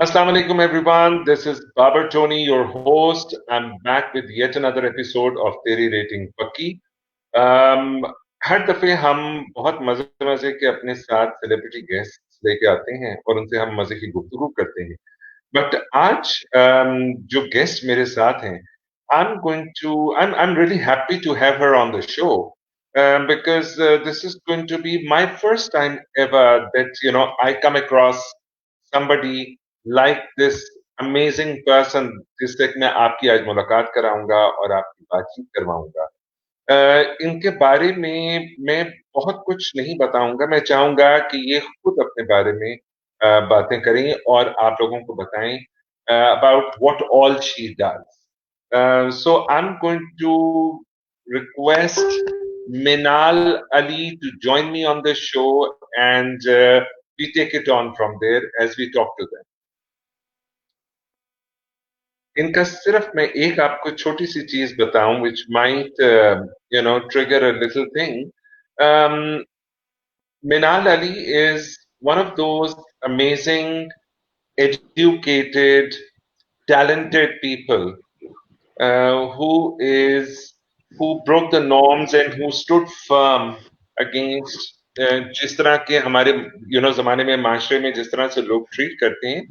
Assalamu alaikum, everyone. This is Babar Tony, your host. I'm back with yet another episode of Teri Rating Pakki. Um, हर दफे हम बहुत मजे मजे के अपने साथ सेलिब्रिटी गेस्ट लेके आते हैं और उनसे हम मजे की गुफ्तगू करते हैं. बट आज जो गेस्ट मेरे साथ हैं, I'm really happy to have her on the show because this is going to be my first time ever that I come across somebody like this amazing person जिससे मैं आपकी आज मुलाकात कराऊंगा और आपकी बातचीत करवाऊंगा. इनके बारे में मैं बहुत कुछ नहीं बताऊंगा. मैं चाहूंगा कि ये खुद अपने बारे में बातें करें और आप लोगों को बताएं about what all she does. So I'm going to request Minal Ali to join me on the show and we take it on from there as we talk to them. इनका सिर्फ मैं एक आपको छोटी सी चीज बताऊं which might trigger a little thing. um, Minal Ali is one of those amazing educated talented people who broke the norms and who stood firm against जिस तरह के हमारे जमाने में माशरे में जिस तरह से लोग ट्रीट करते हैं.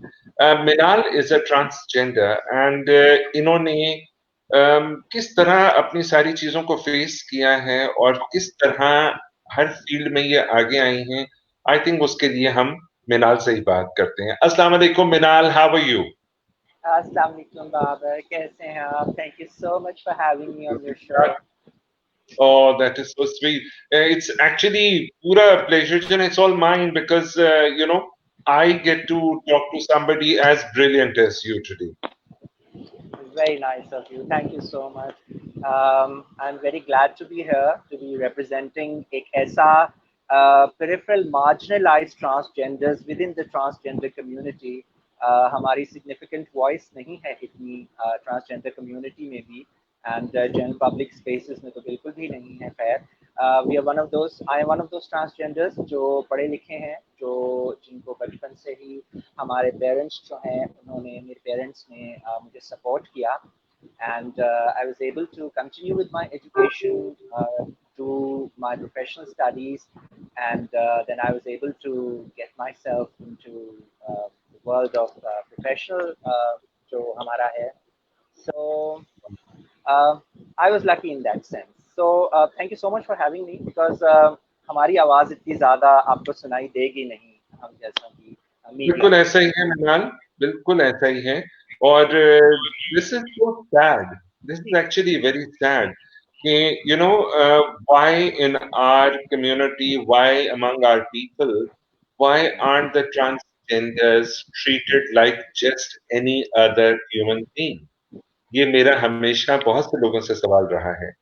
मिनाल इज अ ट्रांसजेंडर एंड इन्होंने किस तरह अपनी सारी चीजों को फेस किया है और किस तरह हर फील्ड में ये आगे आई हैं. आई थिंक उसके लिए हम मिनाल से ही बात करते हैं. अस्सलाम वालेकुम Minal, how are you? Assalamu alaikum, Babar. कैसे हैं आप? Thank you so much for having me on your show. Oh, that is so sweet. It's actually pura pleasure and it's all mine because, I get to talk to somebody as brilliant as you today. Very nice of you. Thank you so much. I'm very glad to be here to be representing एक ऐसा peripheral marginalized transgenders within the transgender community. हमारी significant voice नहीं है इतनी transgender community में भी and general public spaces में तो बिल्कुल भी नहीं है. खैर we are one of those. I am one of those transgenders जो पढ़े लिखे हैं, जो जिनको बचपन से ही हमारे पेरेंट्स जो हैं उन्होंने मेरे पेरेंट्स ने मुझे सपोर्ट किया and I was able to continue with my education, do my professional studies, and then I was able to get myself into the world of professional जो हमारा है. So I was lucky in that sense. So thank you so much for having me because हमारी आवाज़ इतनी ज़्यादा आपको सुनाई देगी नहीं हम जैसा कि मीडिया. बिल्कुल ऐसा ही है मिनाल, बिल्कुल ऐसा ही है. और this is so sad, this is actually very sad कि why in our community, why among our people, why aren't the transgenders treated like just any other human being? ये मेरा हमेशा बहुत से लोगों से सवाल रहा है.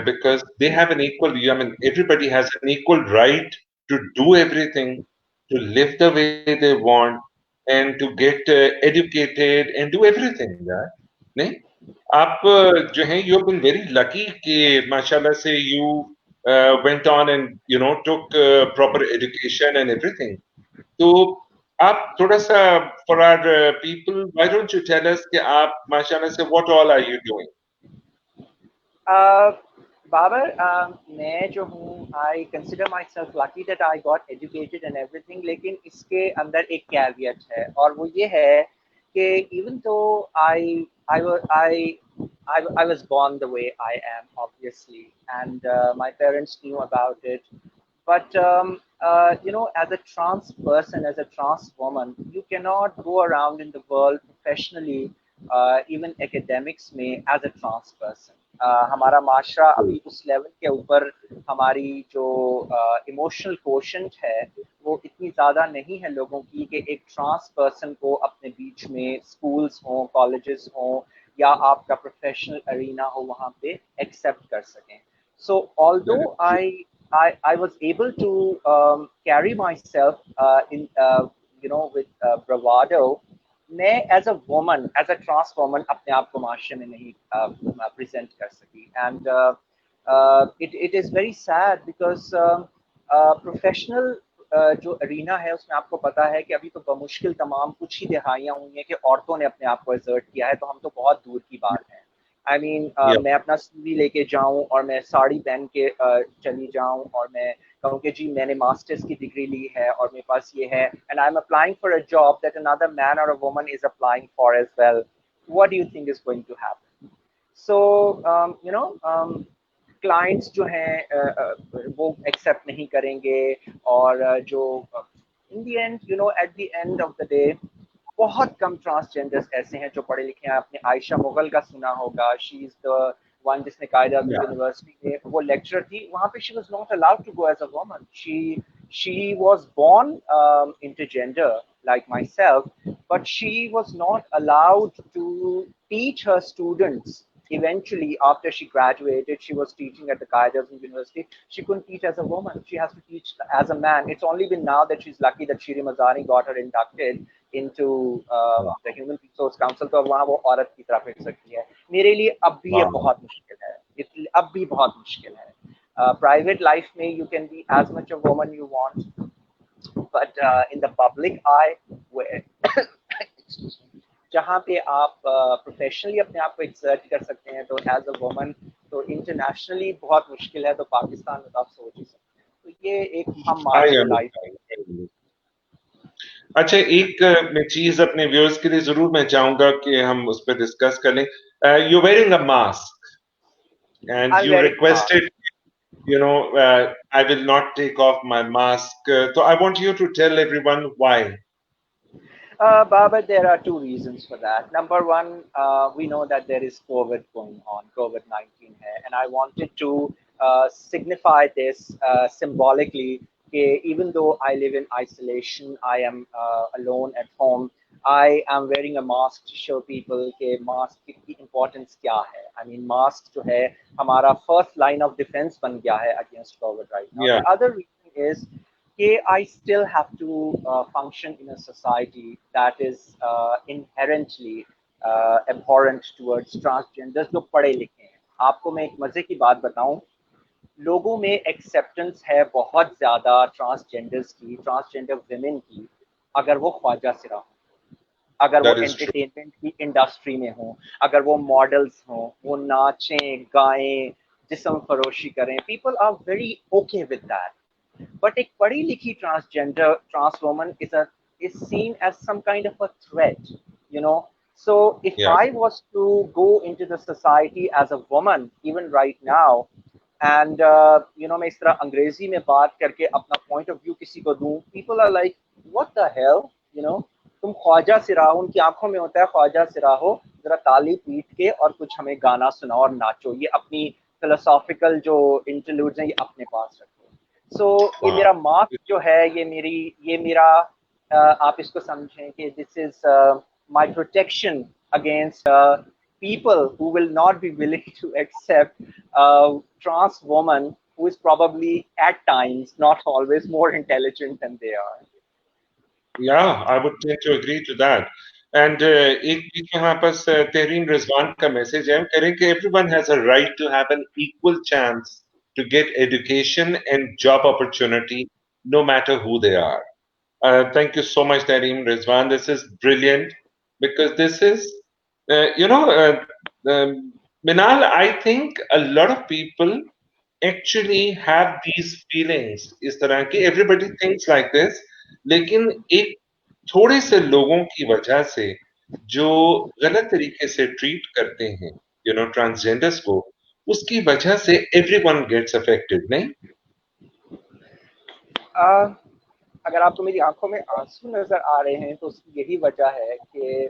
Because they have an equal, I mean, everybody has an equal right to do everything, to live the way they want, and to get educated and do everything. यार नहीं, आप जो हैं you have been very lucky कि माशाल्लाह से you went on and took proper education and everything. तो आप थोड़ा सा for our people, why don't you tell us कि आप माशाल्लाह से what all are you doing? Babar मैं जो हूँ I consider myself lucky that I got educated and everything, लेकिन इसके अंदर एक कैवियट है और वो ये है कि even though I was born the way I am obviously and my parents knew about it, but as a trans person, as a trans woman, you cannot go around in the world professionally, even academics में as a trans person. हमारा माशरा अभी उस level के ऊपर हमारी जो emotional quotient है वो इतनी ज़्यादा नहीं है लोगों की कि एक ट्रांस पर्सन को अपने बीच में स्कूल्स हों, कॉलेजेस हों या आपका प्रोफेशनल अरीना हो वहाँ पे एक्सेप्ट कर सकें. So although I was able to carry myself with bravado, मैं as a woman, as a trans woman अपने आप को माशरे में नहीं present कर सकी. And it is very sad because professional जो अरीना है उसमें आपको पता है कि अभी तो बमुश्किल तमाम कुछ ही दिहाइयाँ हुई हैं कि औरतों ने अपने आप को एक्सर्ट किया है, तो हम तो बहुत दूर की बात है। I mean Yeah. मैं अपना सीवी लेके जाऊं और मैं साड़ी पहन के चली जाऊं और मैं कहूं कि जी मैंने मास्टर्स की डिग्री ली है और मेरे पास ये है, and I am applying for a job that another man और a woman is applying for as well, what do you think is going to happen? So you know clients जो हैं वो एक्सेप्ट नहीं करेंगे, और जो in the end you know at the end of the day बहुत कम transgenders ऐसे हैं जो पढ़े लिखे हैं। आपने आयशा मुगल का सुना होगा, शी इज द वन जिसने कायद आज़म Yeah. यूनिवर्सिटी में वो लेक्चरर थी, वहां पे she was not allowed to go as a woman. she was born intergender like myself, but she was not allowed to teach her students. Eventually, after she graduated, she was teaching at the Qaeda University. She couldn't teach as a woman. She has to teach as a man. It's only been now that she's lucky that Shiri Mazari got her inducted into the Human Resource Council. तो अब वहाँ वो औरत की तरफ फिर सकती है। मेरे लिए अब भी ये Wow. बहुत मुश्किल है, अब भी बहुत मुश्किल है। Private life में you can be as much a woman you want, but in the public eye, where जहाँ पे आप प्रोफेशनली अपने आप को एक्सर्ट कर सकते हैं, तो एज अ वुमन तो इंटरनेशनली बहुत मुश्किल है, तो पाकिस्तान में तो आप सोच ही सकते हैं। तो ये एक हम I marginalise. understand. I understand. अच्छा, एक मैं चीज अपने व्यूअर्स के लिए जरूर मैं चाहूंगा कि हम उस पर डिस्कस कर लें. You wearing a mask and I M you very requested, I will not take off my mask. So I want you to tell everyone why. Baba, there are two reasons for that. Number one, we know that there is COVID going on, COVID-19 hai, and I wanted to signify this symbolically. Even though I live in isolation, I am alone at home, I am wearing a mask to show people कि mask की importance क्या है. I mean, mask जो है हमारा first line of defense बन गया है against COVID right now. Yeah, The other reason is I still have to function in a society that is inherently abhorrent towards transgenders जो पढ़े लिखे हैं। आपको मैं एक मजे की बात बताऊं, लोगों में एक्सेप्टेंस है बहुत ज्यादा ट्रांसजेंडर्स की, ट्रांसजेंडर विमेन की, अगर वो ख्वाजा सिरा हो, अगर वो that is true. एंटरटेनमेंट की इंडस्ट्री में हो, अगर वो मॉडल्स हों, वो नाचें गाएं, जिस्म फरोशी करें, people are very okay with that. But a पढ़ी लिखी transgender trans woman is seen as some kind of a threat, you know. So if Yeah, I was to go into the society as a woman, even right now, and you know मैं इस तरह अंग्रेजी में बात करके अपना point of view किसी को दूं, people are like, what the hell, you know, तुम ख्वाजा सिरा हो, उनकी आंखों में होता है ख्वाजा सिरा हो, जरा ताली पीट के और कुछ हमें गाना सुनाओ और नाचो, ये अपनी philosophical जो interludes हैं ये अपने पास रखो। सो ये wow. मेरा मार्क जो है, ये मेरा आप इसको समझें कि this is my protection against people who will not be willing to accept a trans woman who is probably at times, not always, more intelligent than they are. Yeah, I would tend to agree to that. And एक चीज यहाँ पर तेरीन रिजवान का message है, हम कह रहे हैं कि everyone has a right to have an equal chance to get education and job opportunity, no matter who they are. Thank you so much, Tareem Rizwan. This is brilliant because this is, uh, you know, uh, Minal, I think a lot of people actually have these feelings. इस तरह की everybody thinks like this, लेकिन एक थोड़े से लोगों की वजह से जो गलत तरीके से ट्रीट करते हैं, ट्रांसजेंडर्स को, उसकी वजह से everyone gets affected, नहीं? uh, अगर आपको मेरी आंखों में आंसू नजर आ रहे हैं तो उसकी यही वजह है कि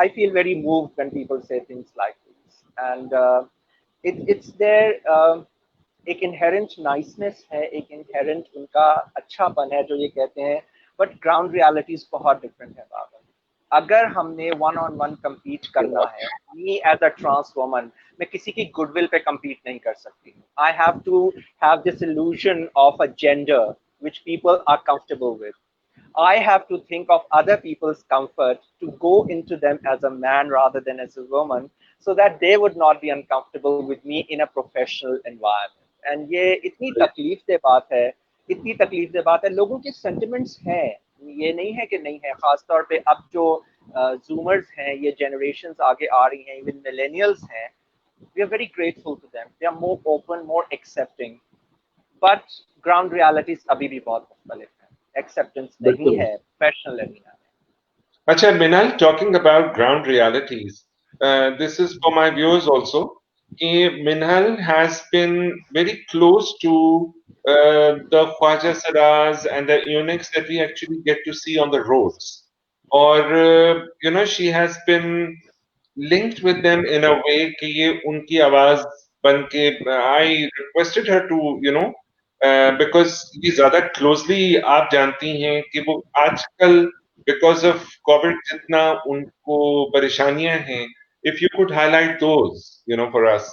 I feel very moved when people say things like this, and it's their एक inherent niceness है, एक inherent उनका अच्छापन है जो ये कहते हैं, but ground realities बहुत different है बाबा। अगर हमने वन ऑन वन कम्पीट करना है, me as a trans woman, मैं किसी की गुडविल पे कम्पीट नहीं कर सकती। I have to have this illusion of a gender which people are comfortable with. I have to think of other people's comfort to go into them as a man rather than as a woman, so that they would not be uncomfortable with me in a professional environment. And ये इतनी तकलीफ दे बात है इतनी तकलीफ दे बात है। लोगों के सेंटिमेंट्स हैं, ये नहीं है कि नहीं है। खासतौर पे अब जो जूमर्स हैं, ये जनरेशंस आगे आ रही हैं, इवन मिलेनियल्स हैं, we are very grateful to them, they are more open, more accepting. But ground realities अभी भी बहुत मुख्तलिफ है, एक्सेप्टेंस नहीं बिल्कुल। है प्रोफेशनल एरिना में। Acha, Minal, talking about ground realities, this is for my viewers also. Minhal has been very close to the Khwaja Saras and the eunuchs that we actually get to see on the roads. Or, she has been linked with them in a way कि ये उनकी आवाज बन के I requested her to because ये ज्यादा closely आप जानती हैं कि वो आजकल because of COVID जितना उनको परेशानियां हैं, if you could highlight those for us.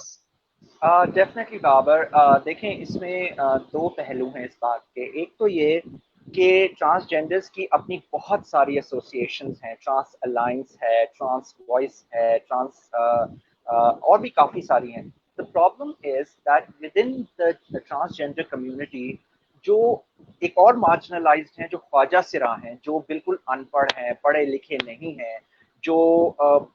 Definitely Babar, देखें इसमें दो पहलू हैं इस बात के। एक तो ये कि ट्रांसजेंडर्स की अपनी बहुत सारी एसोसिएशंस हैं, ट्रांस अलायंस है, ट्रांस वॉइस है, ट्रांस और भी काफ़ी सारी हैं। The problem is that with in the transgender community जो एक और मार्जिनलाइज्ड हैं, जो ख्वाजा सिरा हैं, जो बिल्कुल अनपढ़ हैं, पढ़े लिखे नहीं हैं, जो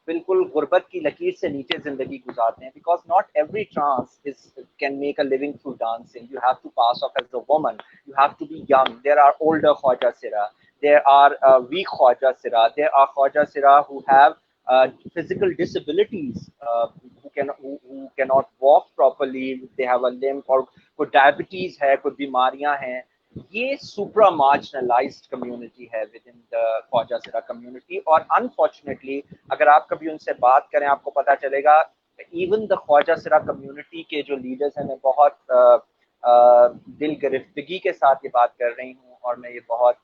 बिल्कुल गुर्बत की लकीर से नीचे जिंदगी गुजारते हैं। Because not every trans is can make a living through dancing, you have to pass of as a woman, you have to be young, there are older ख्वाजा सिरा, there are weak Khwaja Sira, there are Khwaja Sira who have physical disabilities, who cannot walk properly, they have a limp, और कोई diabetes है, कोई बीमारियां हैं। ये सुप्रा marginalised community है विद इन द ख्वाजा सिरा कम्युनिटी। और अनफॉर्चुनेटली अगर आप कभी उनसे बात करें, आपको पता चलेगा इवन द ख्वाजा सिरा कम्युनिटी के जो लीडर्स हैं, मैं बहुत दिल गिरफ्तगी के साथ ये बात कर रही हूँ, और मैं ये बहुत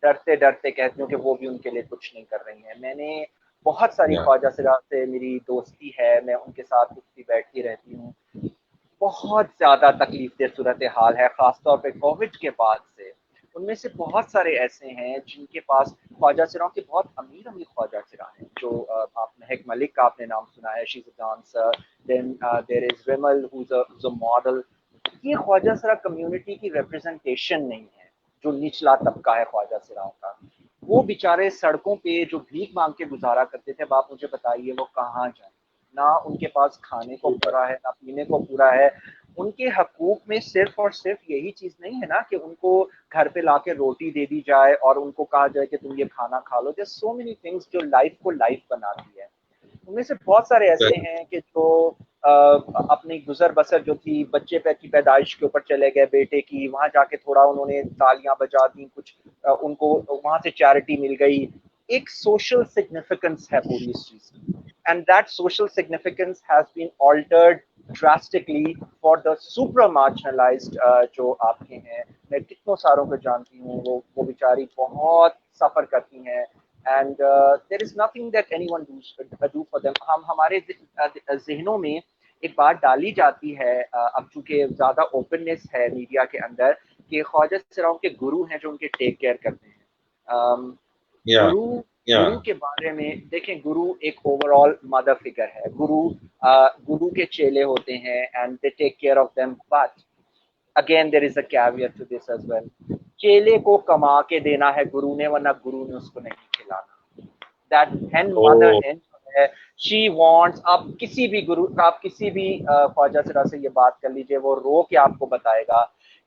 डरते डरते कहती हूँ कि वो भी उनके लिए कुछ नहीं कर रही हैं। मैंने बहुत सारी Yeah, ख्वाजा सिरा से मेरी दोस्ती है, मैं उनके साथ उठती बैठती रहती हूँ। बहुत ज़्यादा तकलीफ दे सूरत हाल है, ख़ासतौर पे कोविड के बाद से। उनमें से बहुत सारे ऐसे हैं जिनके पास ख्वाजा सिराओं के बहुत अमीर अमीर ख्वाजा सिरा हैं, जो आप महक मलिक का आपने नाम सुना है, she is a dancer, then there is Vimal who is a model. ये ख्वाजा सिरा कम्युनिटी की रिप्रेजेंटेशन नहीं है, जो निचला तबका है ख्वाजा सिराओं का। वो बेचारे सड़कों पे जो भीख मांग के गुजारा करते थे, अब आप मुझे बताइए वो कहाँ जाए। ना उनके पास खाने को पूरा है, ना पीने को पूरा है। उनके हकूक में सिर्फ और सिर्फ यही चीज नहीं है ना कि उनको घर पे लाके रोटी दे दी जाए और उनको कहा जाए कि तुम ये खाना खा लो। देयर सो मेनी थिंग्स जो लाइफ को लाइफ बनाती है। उनमें से बहुत सारे ऐसे correct. हैं कि जो अपनी गुजर बसर जो थी, बच्चे पे की पैदाइश के ऊपर चले गए बेटे की, वहां जाके थोड़ा उन्होंने तालियां बजा दी, कुछ उनको वहां से चैरिटी मिल गई। एक सोशल सिग्निफिकेंस है पूरी इस चीज की, and that social significance has been altered drastically for the supra marginalized जो आपके हैं। मैं कितनों सारों को जानती हूँ, वो बेचारी बहुत सफर करती हैं, and there is nothing that anyone do for them। हम हमारे जहनों में एक बात डाली जाती है, अब चूंकि ज्यादा ओपननेस है मीडिया के अंदर, कि ख्वाजा सिराओं के गुरु हैं जो उनके टेक केयर करते हैं। Yeah, गुरु गुरु yeah. के बारे में देखें, गुरु एक ओवरऑल मदर फिगर है। गुरु के चेले होते हैं and they take care of them, but again there is a caveat to this as well. चेले को कमा के देना है गुरु ने, वरना गुरु ने उसको नहीं खिलाना। That hen mother Oh, hen है, शी वांट्स। आप किसी भी ख्वाजा सिरा से ये बात कर लीजिए, वो रो के आपको बताएगा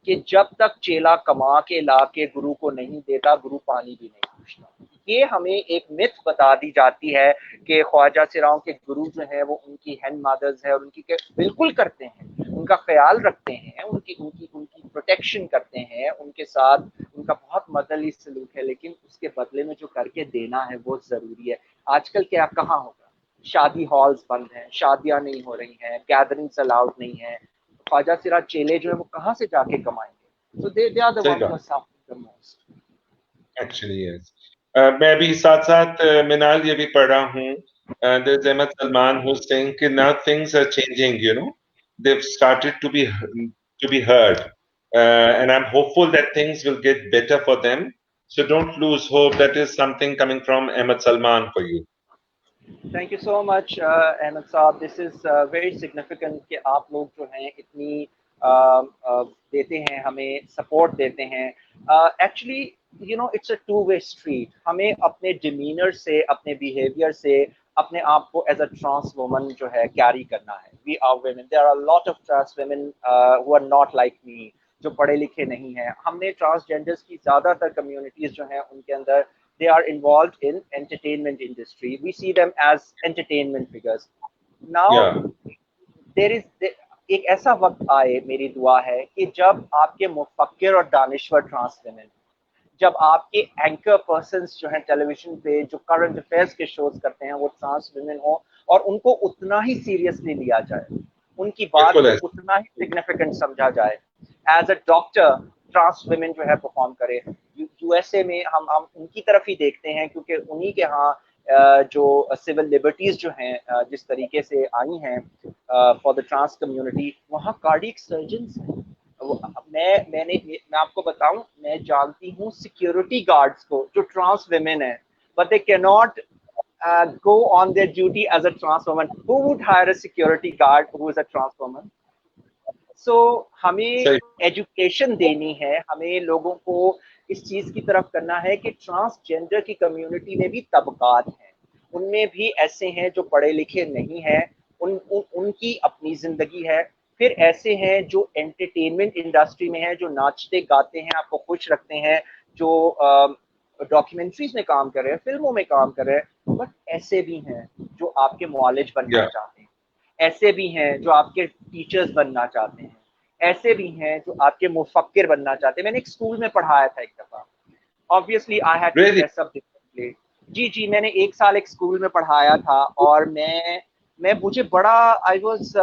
कि जब तक चेला कमा के ला के गुरु को नहीं देता, गुरु पानी भी नहीं पूछता। ये हमें एक मिथ बता दी जाती है कि ख्वाजा सिराओं के गुरु जो है वो उनकी hen मदर्स है, और उनकी बिल्कुल करते हैं, उनका ख्याल रखते हैं, उनकी उनकी उनकी प्रोटेक्शन करते हैं, उनके साथ उनका बहुत मदरली सलूक है, लेकिन उसके बदले में जो करके देना है वो जरूरी है। आजकल क्या कहाँ होगा, शादी हॉल्स बंद हैं, शादियां नहीं हो रही हैं, गैदरिंग्स अलाउड नहीं है। ख्वाजा सिरा चेले जो है वो कहाँ से जाके कमाएंगे? सो दे आर द सही वंस हु आर बात. Suffering the most. Actually, yes. मैं भी साथ साथ मिनाल ये भी पढ़ रहा हूँ. There's Ahmed Salman who's saying कि now things are changing. They've started to be heard, and I'm hopeful that things will get better for them. So don't lose hope. That is something coming from Ahmed Salman for you. Thank you so much Ahmed sahab, this is very significant कि आप लोग जो हैं इतनी देते हैं, हमें support देते हैं। Actually it's a two way street. हमें अपने डिमीनर से, अपने बिहेवियर से अपने आप को एज अ ट्रांस वुमन जो है कैरी करना है। We are women, there are lot of trans women who are not like me, जो पढ़े लिखे नहीं हैं। हमने ट्रांसजेंडर्स की ज़्यादातर कम्युनिटीज़ जो हैं उनके अंदर they are involved in entertainment industry. We see them as entertainment figures. Now या देर इज एक ऐसा वक्त आए, मेरी दुआ है कि जब आपके मुफक्किर और दानिश्वर ट्रांस वुमेन, जब आपके एंकर पर्सन्स जो हैं टेलीविजन पे जो करंट अफेयर्स के शोज करते हैं वो ट्रांस वुमेन हो, और उनको उतना ही सीरियसली लिया जाए, उनकी बात बिल्कुल को ऐसा। उतना ही सिग्निफिकेंट समझा जाए। As a doctor trans women जो है परफॉर्म करे। यूएसए में हम उनकी तरफ ही देखते हैं, क्योंकि उन्हीं के यहाँ जो सिविल लिबर्टीज जो हैं जिस तरीके से आई हैं फॉर द ट्रांस कम्युनिटी, वहाँ कार्डियक सर्जन्स हैं। मैं आपको बताऊं, मैं जानती हूँ सिक्योरिटी गार्ड्स को जो ट्रांस वुमेन है, but they can not go on their duty as a trans woman. Who would hire a security guard who is a trans woman? सो हमें सही। एजुकेशन देनी है, हमें लोगों को इस चीज की तरफ करना है कि ट्रांसजेंडर की कम्युनिटी में भी तबकात हैं, उनमें भी ऐसे हैं जो पढ़े लिखे नहीं हैं, उनकी अपनी जिंदगी है। फिर ऐसे हैं जो एंटरटेनमेंट इंडस्ट्री में हैं, जो नाचते गाते हैं, आपको खुश रखते हैं, जो डॉक्यूमेंट्रीज में काम कर रहे हैं, फिल्मों में काम कर रहे हैं। बट ऐसे भी हैं जो आपके मुआलिज बनना या चाहते हैं, ऐसे भी हैं जो आपके टीचर्स बनना चाहते हैं, ऐसे भी हैं जो आपके मुफक्किर बनना चाहते हैं। मैंने एक स्कूल में पढ़ाया था एक दफा। Obviously I had to really. Dress up differently. जी जी, मैंने एक साल एक स्कूल में पढ़ाया था, और मैं मुझे बड़ा I was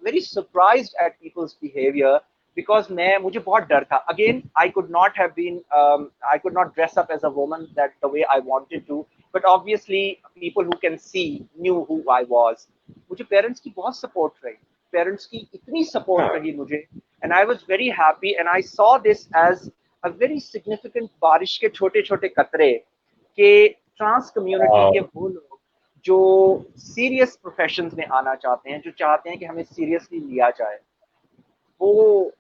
very surprised at people's behaviour, because मुझे बहुत डर था। Again I could not have been I could not dress up as a woman that the way I wanted to, but obviously people who can see knew who I was. मुझे parents की बहुत support रही, parents की इतनी support हाँ। रही मुझे, and I was very happy, and I saw this as a very significant, बारिश के छोटे छोटे कतरे, के ट्रांस कम्युनिटी के वो लोग जो सीरियस प्रोफेशंस में आना चाहते हैं, जो चाहते हैं कि हमें सीरियसली लिया जाए, वो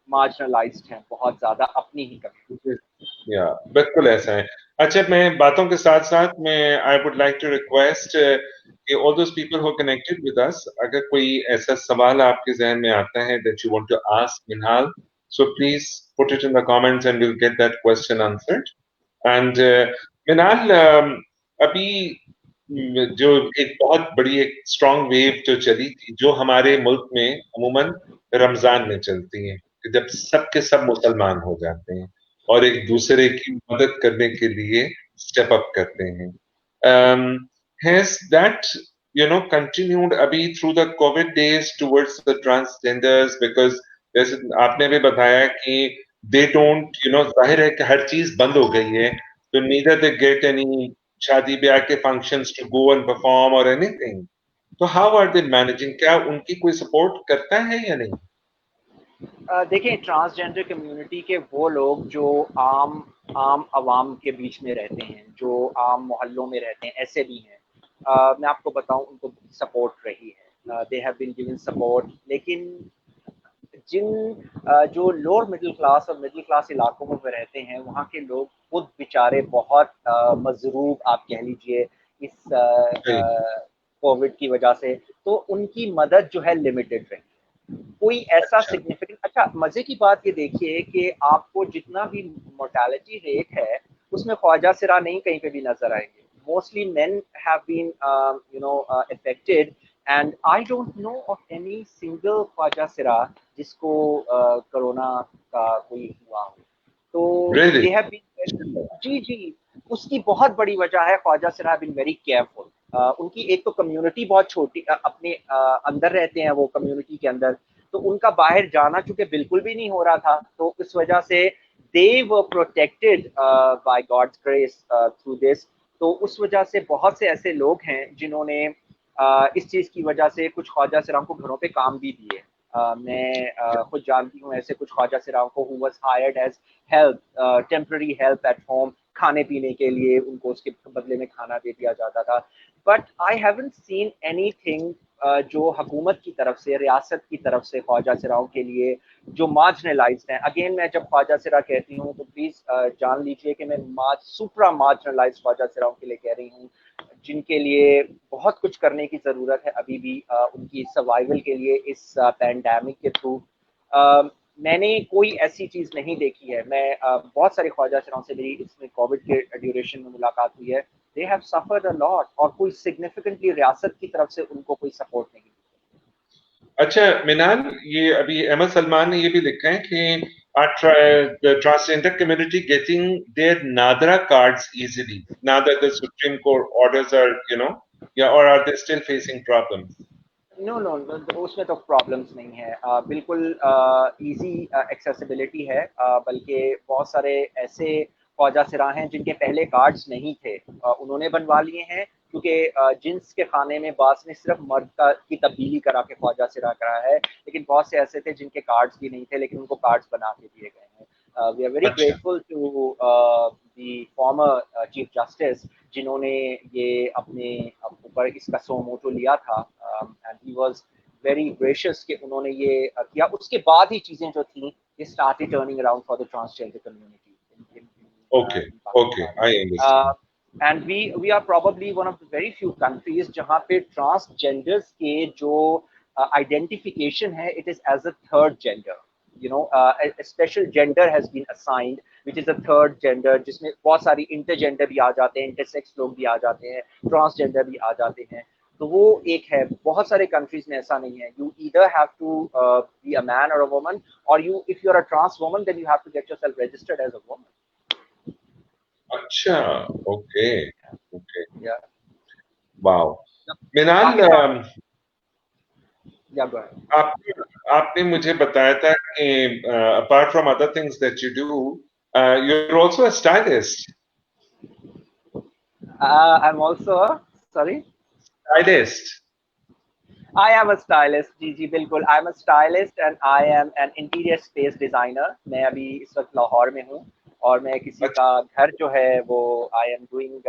मार्जिनलाइज्ड हैं बहुत ज्यादा अपनी ही कम्युनिटी। या बिल्कुल ऐसा है। अच्छा, मैं बातों के साथ साथ मैं I would like to request कि all those people who connected with us, अगर कोई ऐसा सवाल आपके जहन में आता है that you want to ask Minhal, so please put it in the comments and will get that question answered. And Minhal, अभी जो एक बहुत बड़ी एक स्ट्रॉन्ग वेव जो चली थी, जो हमारे मुल्क में अमूमन रमजान में चलती है, कि जब सब के सब मुसलमान हो जाते हैं और एक दूसरे की मदद करने के लिए स्टेप अप करते हैं। हैज दैट continued अभी through the Covid days towards the transgenders? Because जैसे आपने भी बताया कि दे डोंट जाहिर है कि हर चीज बंद हो गई है, तो नीदर दे गेट एनी शादी ब्याह के functions to go and perform और एनीथिंग। तो हाउ आर दे मैनेजिंग? क्या उनकी कोई सपोर्ट करता है या नहीं? देखिए, ट्रांसजेंडर कम्युनिटी के वो लोग जो आम आम आवाम के बीच में रहते हैं, जो आम मोहल्लों में रहते हैं, ऐसे भी हैं। मैं आपको बताऊं, उनको सपोर्ट रही है, they have been given support. लेकिन जो लोअर मिडिल क्लास और मिडिल क्लास इलाकों में वे रहते हैं, वहाँ के लोग खुद बेचारे बहुत मजरूब आप कह लीजिए इस कोविड की वजह से, तो उनकी मदद जो है लिमिटेड रही। कोई ऐसा अच्छा। सिग्निफिकेंट, अच्छा मजे की बात ये देखिए कि आपको जितना भी मोर्टालिटी रेट है उसमें ख्वाजा सिरा नहीं कहीं पे भी नजर आएंगे। Mostly men have been affected, and I don't know of any single ख्वाजा सिरा जिसको कोरोना का कोई हुआ हो। तो रियली। दे हैव बीन, जी जी, उसकी बहुत बड़ी वजह है ख्वाजा सिरा बीन वेरी केयरफुल। उनकी एक तो कम्युनिटी बहुत छोटी, अपने अंदर रहते हैं वो कम्युनिटी के अंदर, तो उनका बाहर जाना चूंकि बिल्कुल भी नहीं हो रहा था, तो इस वजह से they were protected by God's grace through this. तो उस वजह से बहुत से ऐसे लोग हैं जिन्होंने इस चीज की वजह से कुछ ख्वाजा सिराम को घरों पे काम भी दिए। मैं खुद जानती हूँ ऐसे कुछ ख्वाजा सिराम को, who was hired as help, temporary help at home, खाने पीने के लिए उनको उसके बदले में खाना दे दिया जाता था। But I haven't seen anything जो हुकूमत की तरफ से, रियासत की तरफ से ख्वाजा सिराओं के लिए जो मार्जिनलाइज्ड हैं। अगेन मैं जब ख्वाजा सिरा कहती हूँ तो प्लीज जान लीजिए कि मैं सुप्रा मार्जिनलाइज्ड ख्वाजा सिराओं के लिए कह रही हूँ, जिनके लिए बहुत कुछ करने की ज़रूरत है अभी भी, उनकी सर्वाइवल के लिए इस पैंडेमिक के थ्रू। मैंने कोई ऐसी चीज़ नहीं देखी है। मैं बहुत सारे ख्वाजा सिराओं से मेरी इसमें कोविड के ड्यूरेशन में मुलाकात हुई है। They have suffered a lot, और कोई सिग्निफिकेंटली रियासत की तरफ से उनको कोई सपोर्ट नहीं। अच्छा मिनाल, ये अभी अहमद सलमान ने ये भी लिखा है कि the transgender community getting their NADRA cards easily now that the Supreme Court orders are, yeah, or are they still facing problems? No no, उसमें तो प्रॉब्लम्स नहीं है, बिल्कुल इजी एक्सेसिबिलिटी है, बल्कि बहुत सारे ऐसे ख्वाजा सिरा हैं जिनके पहले कार्ड्स नहीं थे, उन्होंने बनवा लिए हैं, क्योंकि जिन्स के खाने में बास ने सिर्फ मर्द की तब्दीली करा के ख्वाजा सिरा करा है, लेकिन बहुत से ऐसे थे जिनके कार्ड्स भी नहीं थे लेकिन उनको कार्ड्स बना के दिए गए हैं। वी आर वेरी अच्छा, grateful to the former chief justice, जिन्होंने ये अपने ऊपर इसका सो मोटो लिया था, and he was very gracious कि उन्होंने ये किया। उसके बाद ही चीजें जो थी ये started turning around for the transgender community okay, in okay, Pakistan. I understand. And we are probably one of the very few countries जहाँ पे transgenders के जो identification है, it is as a third gender. You know, a special gender has been assigned, which is a third gender, जिसमें बहुत सारी intergender भी आ जाते हैं, intersex लोग भी आ जाते हैं, transgender भी आ जाते हैं। तो वो एक है, बहुत सारे कंट्रीज में ऐसा नहीं है। You either have to be a man और अ वुमन, और you if you are a trans woman then you have to get yourself registered as a woman. अच्छा, okay, okay, या wow. मिनाल, पाकिस्तान, या गो अहेड। आप आपने मुझे बताया था कि apart from other things that you do, you're also a stylist. I am also, sorry, Stylist. I am a stylist. जी जी बिल्कुल, I am a stylist and I am an interior space designer. मैं अभी इस वक्त लाहौर में हूँ, और मैं किसी अच्छा, का घर जो है वो आई एम डूइंग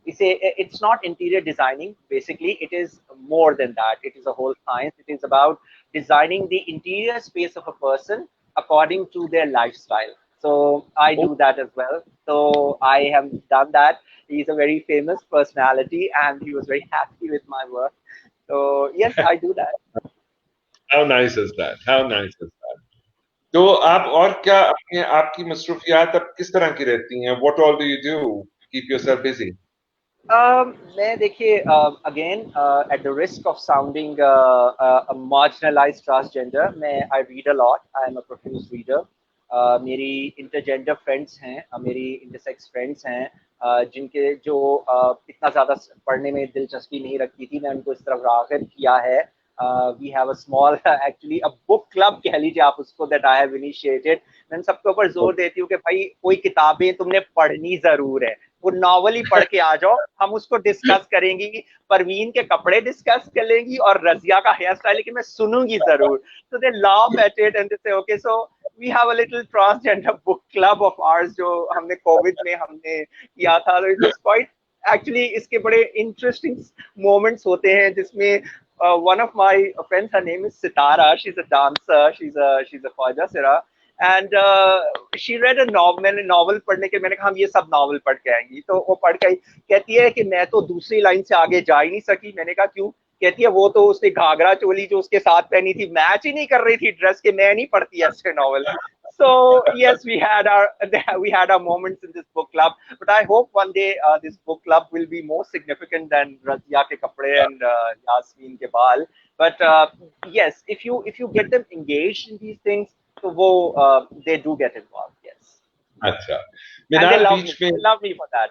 इसे, it's not interior designing basically, it is more than that, it is a whole science, it is about designing the interior space of a person according to their lifestyle. So I oh, do that as well. So I have done that. He's a very famous personality and he was very happy with my work. So yes, I do that. how nice is that? How nice is that? तो आप और क्या अपने आपकी मसरूफियात अब किस तरह की रहती हैं? What all do you do to keep yourself busy? मैं देखिए, again at the risk of sounding marginalised transgender, मैं I read a lot, I am a profuse reader. मेरी इंटरजेंडर फ्रेंड्स हैं, मेरी इंटरसेक्स फ्रेंड्स हैं, जिनके जो इतना ज़्यादा पढ़ने में दिलचस्पी नहीं रखती थी, मैं उनको इस तरफ राग़िब किया है। We have a small actually a book club कह लीजिए आप उसको, दैट आई हैव इनिशिएटेड। मैं सबके ऊपर जोर देती हूँ कि भाई कोई किताबें तुमने पढ़नी जरूर है, वो नॉवल ही पढ़ के आ जाओ, हम उसको डिस्कस करेंगी, परवीन के कपड़े डिस्कस कर लेंगी और रजिया का हेयर स्टाइल, लेकिन मैं सुनूंगी जरूर। So they laugh at it and they say, okay, so we have a little transgender book club of ours जो हमने कोविड में हमने किया था। तो it was quite actually, इसके बड़े इंटरेस्टिंग मोमेंट्स होते हैं जिसमें one of my friends, her name is Sitara, she's a dancer, she's a Khwaja सिरा, and she red a novel. मैंने नॉवल पढ़ने के, मैंने कहा हम ये सब नॉवल पढ़ के आएंगी, तो वो पढ़ के कहती है कि मैं तो दूसरी लाइन से आगे जा ही नहीं सकी। मैंने कहा क्यों? कहती है वो तो उसने घाघरा चोली जो उसके साथ पहनी थी मैच ही नहीं कर रही थी ड्रेस के, मैं नहीं पढ़ती ऐसे novel. So yes, we had our moments in this book club, but I hope one day this book club will be more significant than Razia ke kapde and Yasmin ke baal. But yes, if you get them engaged in these things, so वो they do get involved, yes, अच्छा, and they Minal love me. बीच में They love me for that.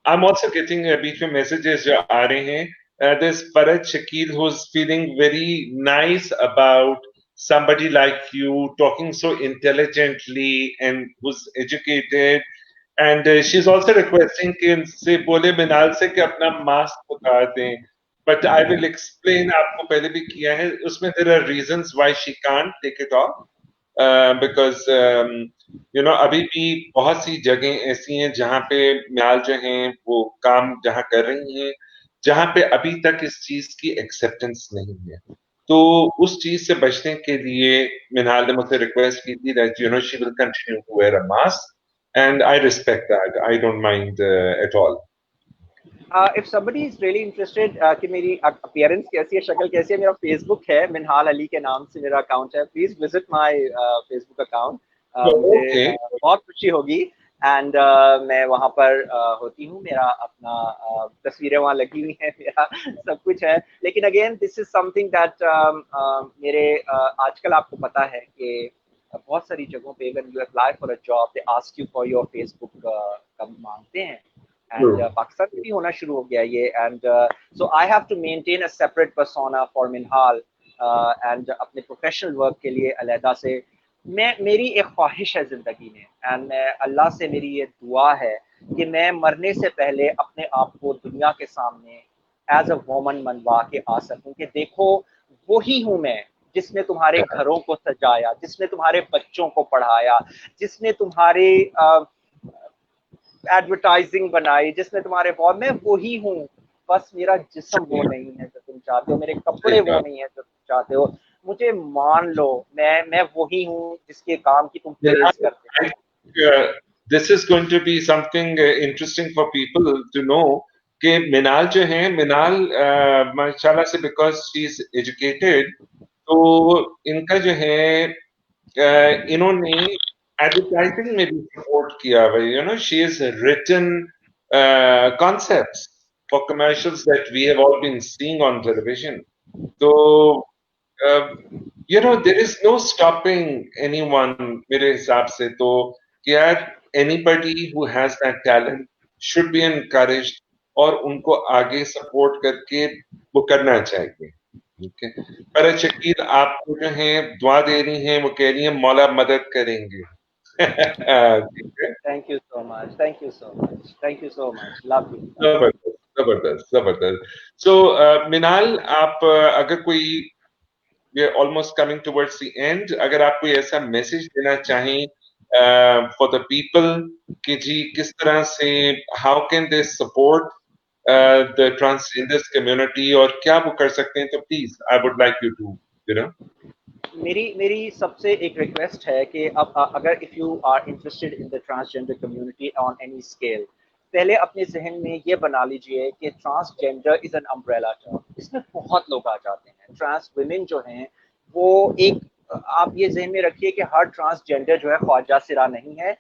I'm also getting बीच में messages जो आ रहे हैं. There's Faraj Shakil who's feeling very nice about somebody like you talking so intelligently and who's educated. And she's also requesting कि इनसे बोले मिनाल से कि अपना मास्क उतार दें. But I will explain, आपको पहले भी किया है, उसमें there are reasons why she can't take it off. Because अभी भी बहुत सी जगह ऐसी हैं जहां पे मियाल जो हैं वो काम जहां कर रही हैं, जहां पे अभी तक इस चीज की एक्सेप्टेंस नहीं है। तो उस चीज से बचने के लिए मिनाल ने मुझसे रिक्वेस्ट की थी that she will continue to wear a mask, and I respect that, I don't mind at all. if somebody is really interested कि मेरी appearance कैसी है, शक्ल कैसी है, मेरा Facebook है, मिनहाल अली के नाम से मेरा अकाउंट है। Please visit my Facebook account. मुझे ओके। बहुत खुशी होगी। एंड मैं वहाँ पर होती हूँ, मेरा अपना तस्वीरें वहाँ लगी हुई हैं, मेरा सब कुछ है। लेकिन again this is something that मेरे आजकल आपको पता है कि बहुत सारी जगहों पे when you apply for a job they ask you for your Facebook का मांगते हैं। एंड पाकिस्तान में भी होना शुरू हो गया ये। And so I have to maintain a separate persona for Minhal and अपने प्रोफेशनल वर्क के लिए अलहदा से। मेरी एक ख्वाहिश है ज़िंदगी में, एंड मैं अल्लाह से मेरी ये दुआ है कि मैं मरने से पहले अपने आप को दुनिया के सामने एज अ वोमन मनवा के आ सकूं कि देखो वही हूं मैं जिसने तुम्हारे घरों को सजाया, जिसने तुम्हारे बच्चों को पढ़ाया, जिसने तुम्हारे एडवर्टाइजिंग बनाई, जिसने तुम्हारे बहुत, मैं वही हूँ। बस मेरा जिस्म वो नहीं है जो तुम चाहते हो, मेरे कपड़े वो नहीं है जो तुम चाहते हो। मुझे मान लो, मैं वही हूँ जिसके काम की तुम प्रेज करते हो। I think this is going to be something interesting for people to know कि मिनाल जो है, मिनाल माशाल्लाह से बिकॉज शी इज एजुकेटेड, तो इनका जो है इन्होंने एडवर्टाइजिंग में भी सपोर्ट किया हुआ है। She is written concepts for commercials that we have all been seeing on television. तो there is no stopping anyone मेरे हिसाब से। तो यार anybody who has that talent should be encouraged और उनको आगे सपोर्ट करके वो करना चाहिए। ठीक है। पर शकील आपको जो है दुआ दे रही हैं, वो कह रही हैं मौला मदद करेंगे। ठीक है। Thank you so much, thank you so much, thank you so much, love you. जबरदस्त, जबरदस्त, जबरदस्त। सो मिनाल, आप अगर कोई, we are almost coming towards the end, अगर आप कोई ऐसा मैसेज देना चाहें फॉर द पीपल कि जी किस तरह से how can they support the transgenders community और क्या वो कर सकते हैं, तो please I would like you to you know मेरी मेरी सबसे एक रिक्वेस्ट है कि अब अगर if you are interested in the transgender community on any scale, पहले अपने जहन में ये बना लीजिए कि transgender is an umbrella term. इसमें बहुत लोग आ जाते हैं। ट्रांस वुमेन जो हैं वो एक, आप ये जहन में रखिए कि हर ट्रांसजेंडर जो है ख्वाजा सिरा नहीं है।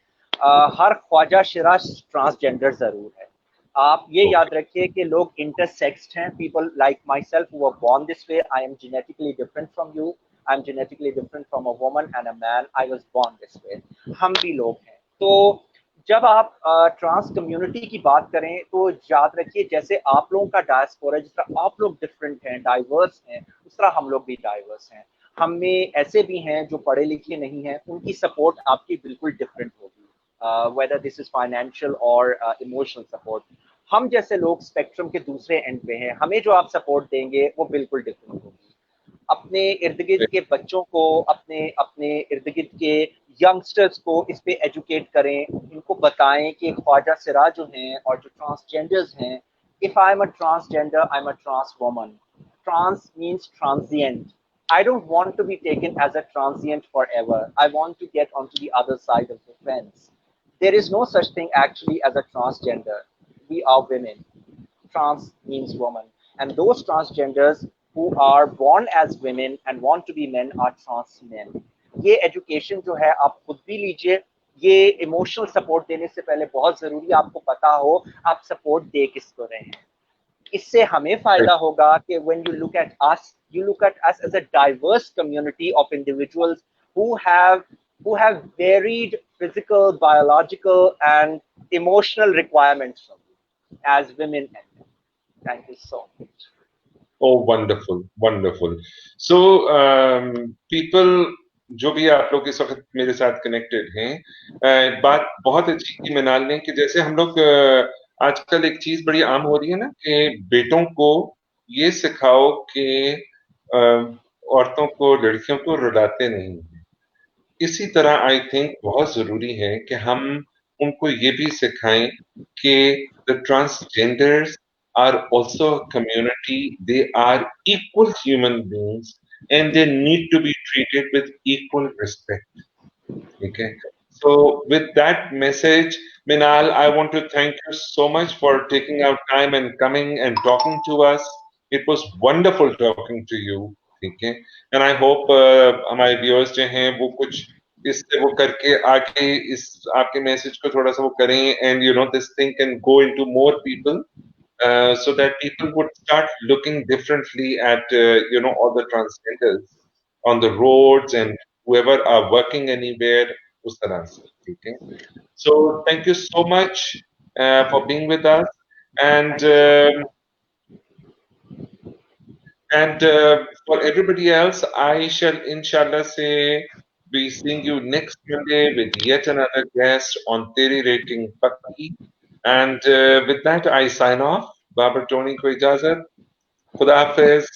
हर ख्वाजा शिरा ट्रांसजेंडर ज़रूर है। आप ये याद रखिए कि लोग इंटरसेक्स्ड हैं। People like my self who were born this way, I am genetically different from you, I am genetically different from a woman and a man, I was born this way. हम भी लोग हैं। तो जब आप ट्रांस कम्युनिटी की बात करें तो याद रखिए जैसे आप लोगों का डायस्पोरा, जिस तरह आप लोग डिफरेंट हैं, डाइवर्स हैं, उस तरह हम लोग भी डाइवर्स हैं। हम में ऐसे भी हैं जो पढ़े लिखे नहीं हैं, उनकी सपोर्ट आपकी बिल्कुल डिफरेंट होगी, whether this is financial or emotional support। हम जैसे लोग स्पेक्ट्रम के दूसरे एंड पे हैं, हमें जो आप सपोर्ट देंगे वो बिल्कुल डिफरेंट होगी। अपने इर्द गिर्द के बच्चों को, अपने अपने इर्द गिर्द के यंगस्टर्स को इस पे एजुकेट करें, इनको बताएं कि ख्वाजा सिरा जो हैं और जो ट्रांसजेंडर्स हैं, if I am a transgender, I am a trans woman. Trans means transient. I don't want to be taken as a transient forever. I want to get onto the other side of the fence. There is no such thing actually as a transgender. We are women. Trans means woman. And those transgenders who are born as women and want to be men are trans men. ये education जो है आप खुद भी लीजिए। ये emotional support देने से पहले बहुत जरूरी आपको पता हो आप सपोर्ट दे किसको रहे हैं। इससे हमें फायदा होगा कि when you look at us, you look at us as a diverse community of individuals who have who have varied physical, biological, and emotional requirements from you as women and men. Thank you so much. Oh, wonderful, wonderful. So, people जो भी आप लोग इस वक्त मेरे साथ connected हैं, बात बहुत अच्छी की मिनाल ने कि जैसे हम लोग आजकल एक चीज बड़ी आम हो रही है ना कि बेटों को ये सिखाओ कि औरतों को, लड़कियों को रुलाते नहीं। इसी तरह आई थिंक बहुत जरूरी है कि हम उनको ये भी सिखाएं कि the transgenders are also community, they are equal human beings and they need to be treated with equal respect. Okay. So with that message, Minal, I want to thank you so much for taking out time and coming and talking to us. It was wonderful talking to you. Okay. And I hope हमारे viewers जो हैं वो कुछ इससे वो करके आगे इस आपके मैसेज को थोड़ा सा वो करें, and you know this thing can go into more people, so that people would start looking differently at all the transgenders on the roads and whoever are working anywhere. उस तरह से, ठीक है. So thank you so much for being with us, and Thank you so much. for everybody else, I shall inshallah say be seeing you next Monday with yet another guest on Teri Rating Pakki. And with that, I sign off. Babar Tony ko ijazat. Khuda Hafiz.